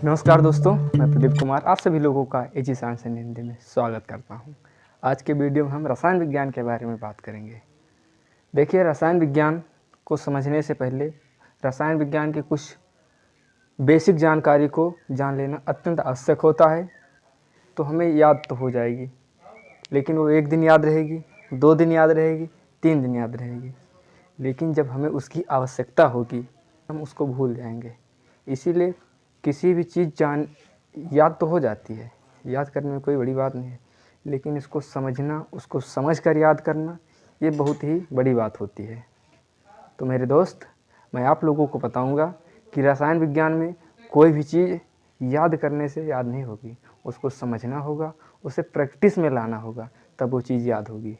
नमस्कार दोस्तों, मैं प्रदीप कुमार आप सभी लोगों का एजी साइंस एंड हिंदी में स्वागत करता हूं। आज के वीडियो में हम रसायन विज्ञान के बारे में बात करेंगे। देखिए, रसायन विज्ञान को समझने से पहले रसायन विज्ञान की कुछ बेसिक जानकारी को जान लेना अत्यंत आवश्यक होता है। तो हमें याद तो हो जाएगी, लेकिन वो 1 दिन याद रहेगी, 2 दिन याद रहेगी, 3 दिन याद रहेगी, लेकिन जब हमें उसकी आवश्यकता होगी हम उसको भूल जाएंगे। इसीलिए किसी भी चीज़ याद तो हो जाती है, याद करने में कोई बड़ी बात नहीं है, लेकिन इसको समझना, उसको समझकर याद करना, ये बहुत ही बड़ी बात होती है। तो मेरे दोस्त, मैं आप लोगों को बताऊंगा कि रसायन विज्ञान में कोई भी चीज़ याद करने से याद नहीं होगी, उसको समझना होगा, उसे प्रैक्टिस में लाना होगा, तब वो चीज़ याद होगी।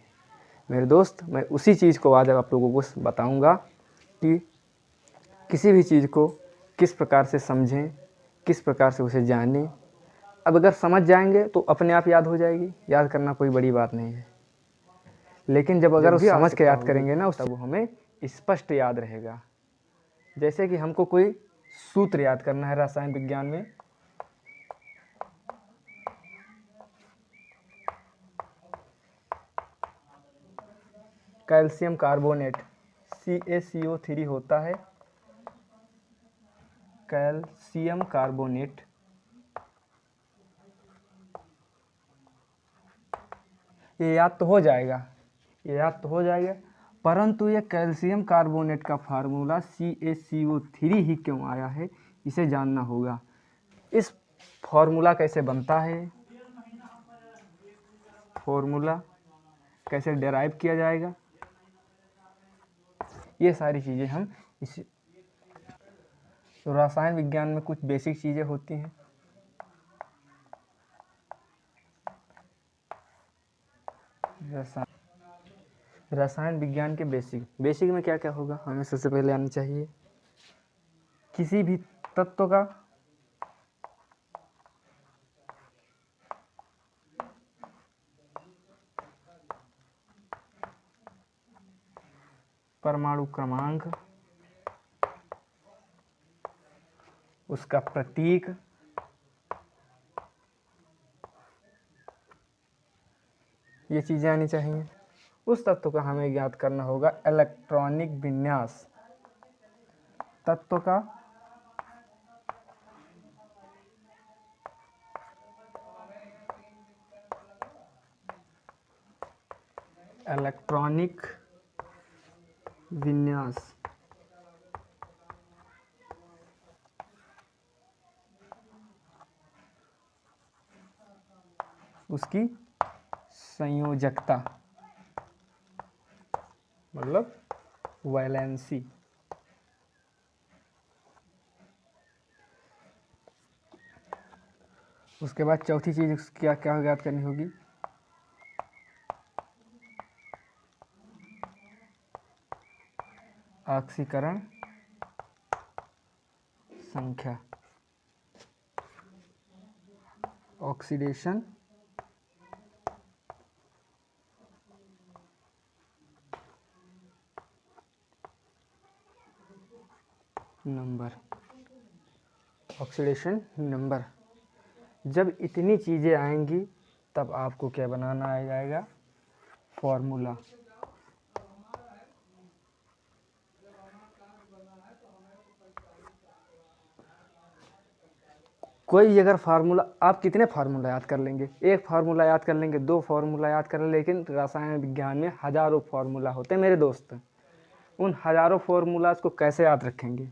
मेरे दोस्त, मैं उसी चीज़ को आज आप लोगों को बताऊंगा कि किसी भी चीज़ को किस प्रकार से समझें, किस प्रकार से उसे जानें। अब अगर समझ जाएंगे तो अपने आप याद हो जाएगी, याद करना कोई बड़ी बात नहीं है। लेकिन जब अगर उसे समझ के याद करेंगे ना, तब वो हमें स्पष्ट याद रहेगा। जैसे कि हमको कोई सूत्र याद करना है रसायन विज्ञान में, कैल्शियम कार्बोनेट CaCO3 होता है। कैल्शियम कार्बोनेट ये याद तो हो जाएगा, परंतु ये कैल्शियम कार्बोनेट का फार्मूला CaCO3 ही क्यों आया है, इसे जानना होगा। इस फार्मूला कैसे बनता है, फार्मूला कैसे डेराइव किया जाएगा, ये सारी चीज़ें हम इस रसायन विज्ञान में कुछ बेसिक चीज़ें होती हैं। रसायन विज्ञान के बेसिक में क्या क्या होगा, हमें सबसे पहले आना चाहिए किसी भी तत्व का परमाणु क्रमांक, उसका प्रतीक, ये चीज़ें आनी चाहिए। उस तत्व का हमें ज्ञात करना होगा इलेक्ट्रॉनिक विन्यास, तत्व का इलेक्ट्रॉनिक विन्यास, उसकी संयोजकता मतलब वैलेंसी। उसके बाद चौथी चीज़ क्या क्या ज्ञात करनी होगी, ऑक्सीकरण संख्या, ऑक्सीडेशन नंबर, ऑक्सीडेशन नंबर। जब इतनी चीज़ें आएंगी तब आपको क्या बनाना आ जाएगा, फॉर्मूला। कोई अगर फार्मूला, आप कितने फार्मूला याद कर लेंगे, 1 फार्मूला याद कर लेंगे, 2 फार्मूला याद कर लेंगे, लेकिन रसायन विज्ञान में हज़ारों फार्मूला होते हैं मेरे दोस्त। उन हज़ारों फार्मूलाज को कैसे याद रखेंगे,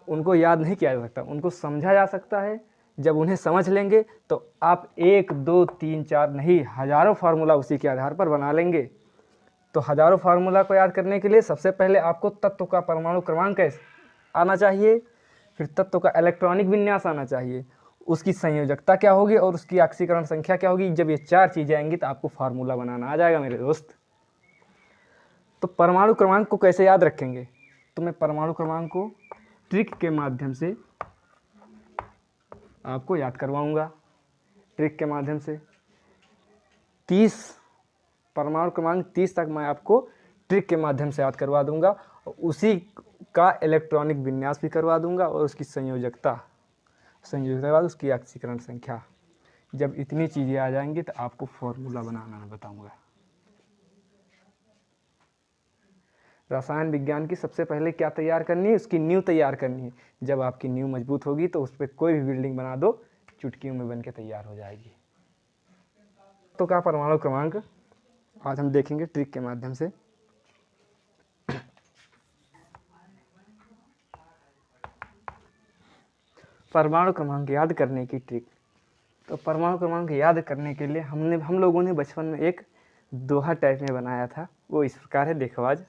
उनको याद नहीं किया जा सकता, उनको समझा जा सकता है। जब उन्हें समझ लेंगे तो आप 1 2 3 4 नहीं, हज़ारों फार्मूला उसी के आधार पर बना लेंगे। तो हज़ारों फार्मूला को याद करने के लिए सबसे पहले आपको तत्व का परमाणु क्रमांक आना चाहिए, फिर तत्व का इलेक्ट्रॉनिक विन्यास आना चाहिए, उसकी संयोजकता क्या होगी और उसकी ऑक्सीकरण संख्या क्या होगी। जब ये 4 चीज़ें आएंगी तो आपको फार्मूला बनाना आ जाएगा मेरे दोस्त। तो परमाणु क्रमांक को कैसे याद रखेंगे, तो मैं परमाणु क्रमांक को ट्रिक के माध्यम से आपको याद करवाऊंगा। ट्रिक के माध्यम से 30 परमाणु क्रमांक 30 तक मैं आपको ट्रिक के माध्यम से याद करवा दूंगा। उसी का इलेक्ट्रॉनिक विन्यास भी करवा दूंगा और उसकी संयोजकता के बाद उसकी ऑक्सीकरण संख्या। जब इतनी चीज़ें आ जाएंगी तो आपको फॉर्मूला बनाना मैं बताऊंगा। रसायन विज्ञान की सबसे पहले क्या तैयार करनी है, उसकी नींव तैयार करनी है। जब आपकी नींव मजबूत होगी तो उस पर कोई भी बिल्डिंग बना दो, चुटकियों में बन के तैयार हो जाएगी। तो क्या परमाणु क्रमांक आज हम देखेंगे ट्रिक के माध्यम से। परमाणु क्रमांक याद करने की ट्रिक। तो परमाणु क्रमांक याद करने के लिए हम लोगों ने बचपन में एक दोहा टाइप में बनाया था। वो इस प्रकार है, देखो आज।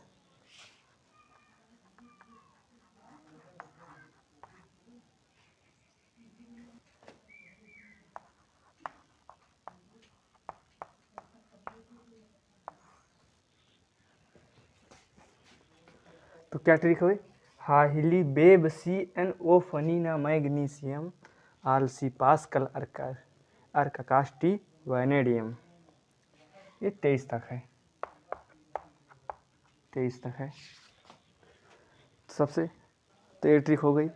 तो क्या ट्रिक हुई? हाहिली बेब सी एन ओ फनीना मैग्नीशियम आलसी पास्कल अर्काकाष्टी वैनेडियम। ये 23 तक है, 23 तक है सबसे। तो ये ट्रिक हो गई,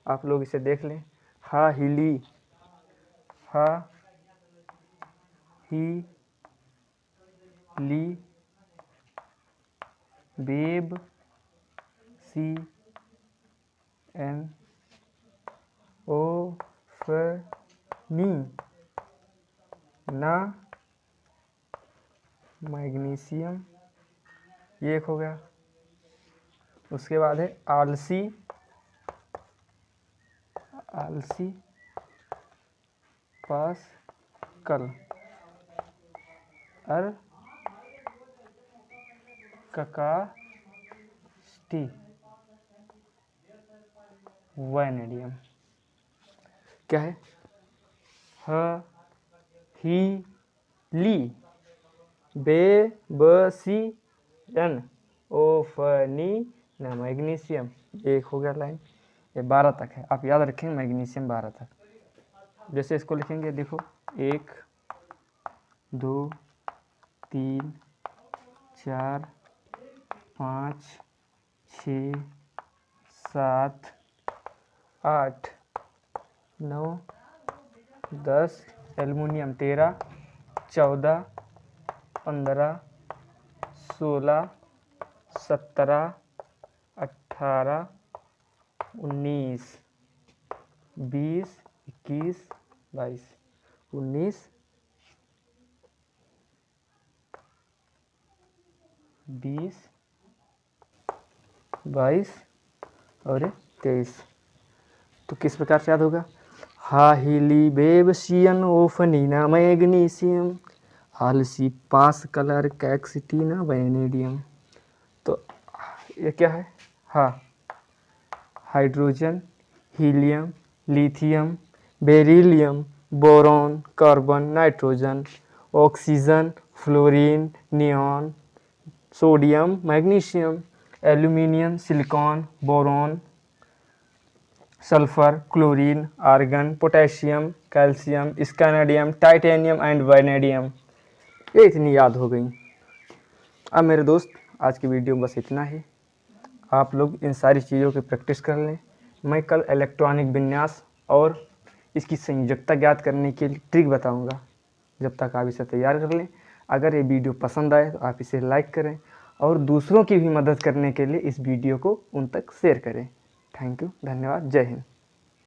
आप लोग इसे देख लें। हा ही ली बेब सी एन ओ फनी ना मैग्नीशियम, ये एक हो गया। उसके बाद है आलसी पास्कल अर्काकाष्टी वैनेडियम। क्या है? ही ली बेबसी एन ओफनी ना मैग्नीशियम, एक हो गया लाइन। ये 12 तक है, आप याद रखेंगे मैग्नीशियम 12 तक। जैसे इसको लिखेंगे, देखो 1 2 3 4 5 6 7 8 9 10, एल्युमिनियम 13 14 15 16 17 18 19 20 21 22 19 20 22 और 23। तो किस प्रकार से याद होगा? हाहिली बेबसियन ओफनीना मैग्नीशियम आलसी पास्कल अर्काकाष्टीना वैनेडियम। तो ये क्या है? Hydrogen, helium, lithium, beryllium, boron, carbon, nitrogen, oxygen, fluorine, neon, sodium, magnesium, aluminium, silicon, boron, sulphur, chlorine, argon, potassium, calcium, scandium, titanium and vanadium. ये इतनी याद हो गई। अब मेरे दोस्त, आज की वीडियो बस इतना ही। आप लोग इन सारी चीज़ों की प्रैक्टिस कर लें। मैं कल इलेक्ट्रॉनिक विन्यास और इसकी संयोजकता ज्ञात करने के लिए ट्रिक बताऊंगा। जब तक आप इसे तैयार कर लें। अगर ये वीडियो पसंद आए तो आप इसे लाइक करें और दूसरों की भी मदद करने के लिए इस वीडियो को उन तक शेयर करें। थैंक यू, धन्यवाद, जय हिंद।